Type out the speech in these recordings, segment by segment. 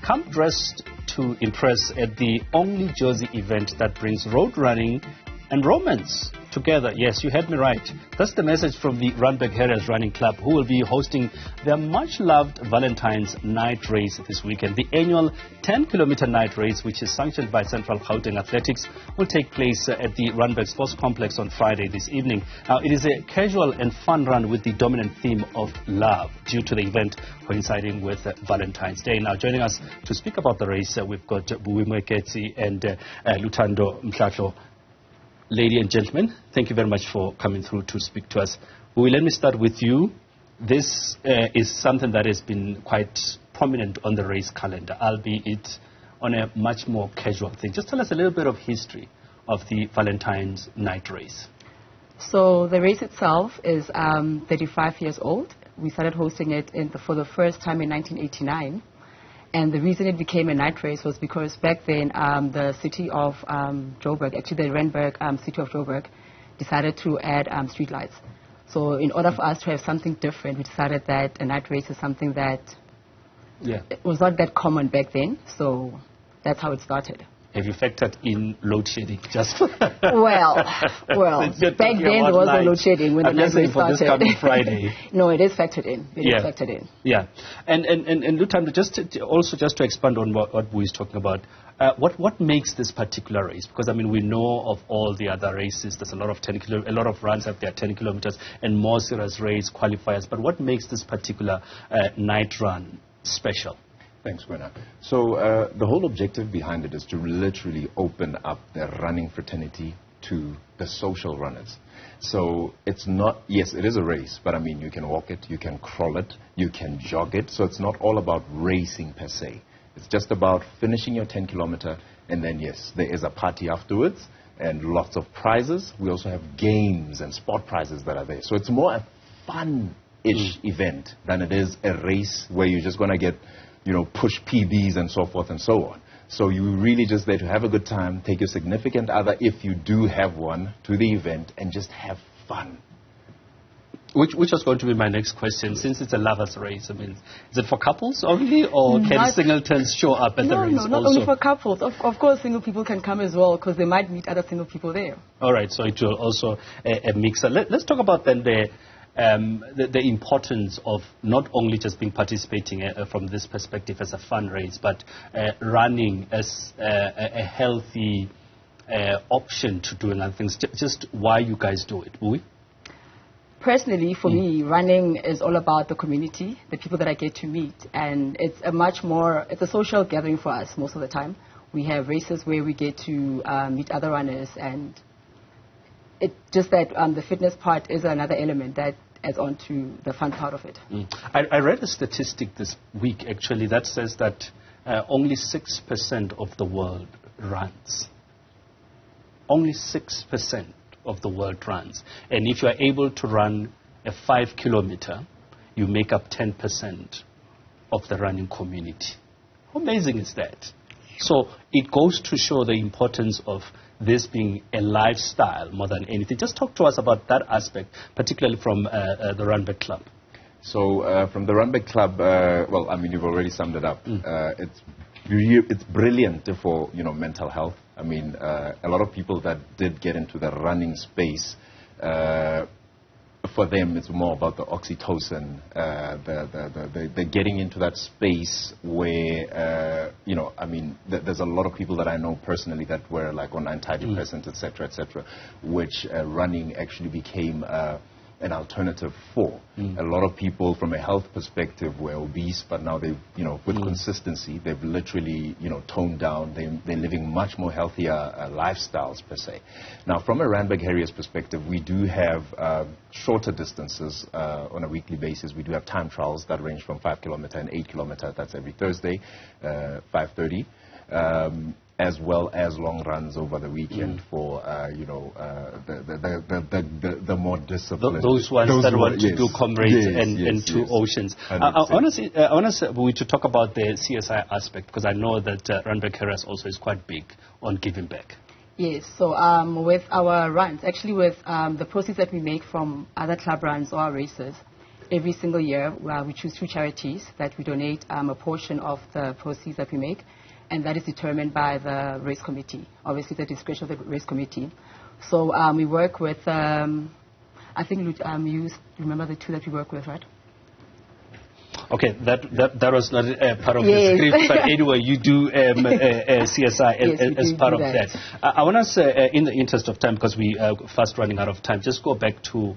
Come dressed to impress at the only Jersey event that brings road running and romance together. Yes, you heard me right. That's the message from the Randburg Harriers Running Club, who will be hosting their much-loved Valentine's night race this weekend. The annual 10-kilometre night race, which is sanctioned by Central Gauteng Athletics, will take place at the Randburg Sports Complex on Friday this evening. Now, it is a casual and fun run with the dominant theme of love, due to the event coinciding with Valentine's Day. Now, joining us to speak about the race, we've got Buwi, Moeketsi and Lutando Mhlatlo. Ladies and gentlemen, thank you very much for coming through to speak to us. Buwi, let me start with you. This is something that has been quite prominent on the race calendar, albeit on a much more casual thing. Just tell us a little bit of history of the Valentine's night race. So the race itself is 35 years old. We started hosting it for the first time in 1989. And the reason it became a night race was because back then the city of Joburg, actually the Randburg city of Joburg, decided to add streetlights. So in order for us to have something different, we decided that a night race is something that was not that common back then. So that's how it started. Have you factored in load shedding? Just well, back then there was no load shedding when the night race started. For this coming Friday. No, it is factored in. It is factored in. Yeah, and Lutando, just to expand on what Buwi is talking about, what makes this particular race? Because I mean, we know of all the other races. There's a lot of runs have their 10 kilometers and more serious race qualifiers. But what makes this particular night run special? Thanks, Gwena. So the whole objective behind it is to literally open up the running fraternity to the social runners. So it's not, yes, it is a race, but I mean, you can walk it, you can crawl it, you can jog it. So it's not all about racing per se. It's just about finishing your 10 kilometer, and then, yes, there is a party afterwards and lots of prizes. We also have games and sport prizes that are there. So it's more a fun-ish event than it is a race where you're just going to get, you know, push PBs and so forth and so on. So you're really just there to have a good time, take your significant other, if you do have one, to the event and just have fun. Which was going to be my next question. Since it's a lovers race, I mean, is it for couples only, or can singletons show up at the race also? No, not only for couples. Of course, single people can come as well, because they might meet other single people there. All right, so it will also a mixer. Let's talk about then the importance of not only just participating from this perspective as a fun race, but running as a healthy option to doing other things. Just why you guys do it, Buwi? Personally, for me, running is all about the community, the people that I get to meet, and it's a social gathering for us most of the time. We have races where we get to meet other runners, and it's just that the fitness part is another element that adds on to the fun part of it. I read a statistic this week, actually, that says that only 6% of the world runs. Only 6% of the world runs. And if you are able to run a 5 kilometer, you make up 10% of the running community. How amazing is that? So it goes to show the importance of this being a lifestyle more than anything. Just talk to us about that aspect, particularly from the Randburg Club. So from the Randburg Club, well, I mean, you've already summed it up. It's brilliant for, you know, mental health. I mean, a lot of people that did get into the running space, for them, it's more about the oxytocin, the getting into that space where, you know, I mean, there's a lot of people that I know personally that were like on antidepressants, etc., which running actually became an alternative for. A lot of people from a health perspective were obese, but now they've, you know, with consistency, they've literally, you know, toned down. They're living much more healthier lifestyles per se. Now, from a Randburg Harriers perspective, we do have shorter distances on a weekly basis. We do have time trials that range from 5 kilometer and 8 kilometer. That's every Thursday, 5:30. As well as long runs over the weekend for, you know, the more disciplined. Those ones that want to do comrades and two oceans. I want to talk about the CSI aspect, because I know that Randburg Harriers also is quite big on giving back. Yes, so with our runs, actually with the proceeds that we make from other club runs or our races, every single year, we choose 2 charities that we donate a portion of the proceeds that we make, and that is determined by the race committee, obviously the discretion of the race committee. So we work with, I think you remember the 2 that we work with, right? Okay, that was not part of the script, but anyway, you do CSI as part of that. I want us, in the interest of time, because we are fast running out of time, just go back to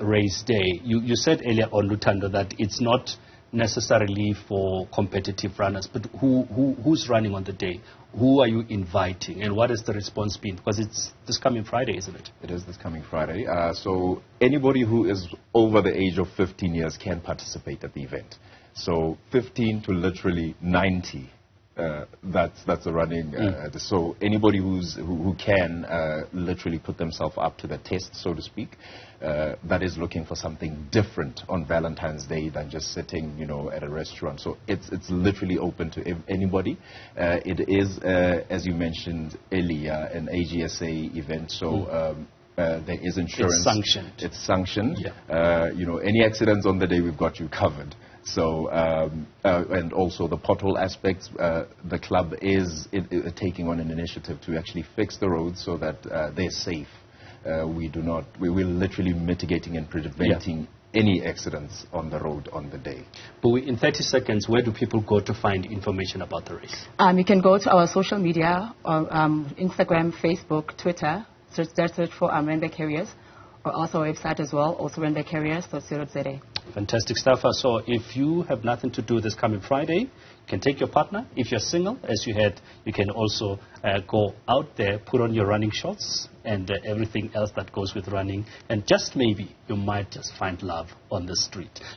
race day. You said earlier on, Lutando, that it's not necessarily for competitive runners, but who's running on the day? Who are you inviting, and what is the response been? Because it's this coming Friday, isn't it? It is this coming Friday. So anybody who is over the age of 15 years can participate at the event. So 15 to literally 90. That's a running. So anybody who can literally put themselves up to the test, so to speak, that is looking for something different on Valentine's Day than just sitting, at a restaurant. So it's literally open to anybody. It is, as you mentioned earlier, an AGSA event. So. There is insurance. It's sanctioned. It's sanctioned. Yeah. Any accidents on the day, we've got you covered. So, and also the pothole aspects, the club is taking on an initiative to actually fix the roads so that they're safe. We will literally mitigating and preventing any accidents on the road on the day. But in 30 seconds, where do people go to find information about the race? You can go to our social media, Instagram, Facebook, Twitter. Search for Randburg Harriers, or also our website as well, also randburgharriers.co.za. Fantastic stuff. So if you have nothing to do this coming Friday, you can take your partner. If you're single, as you had, you can also go out there, put on your running shorts and everything else that goes with running, and just maybe you might just find love on the street.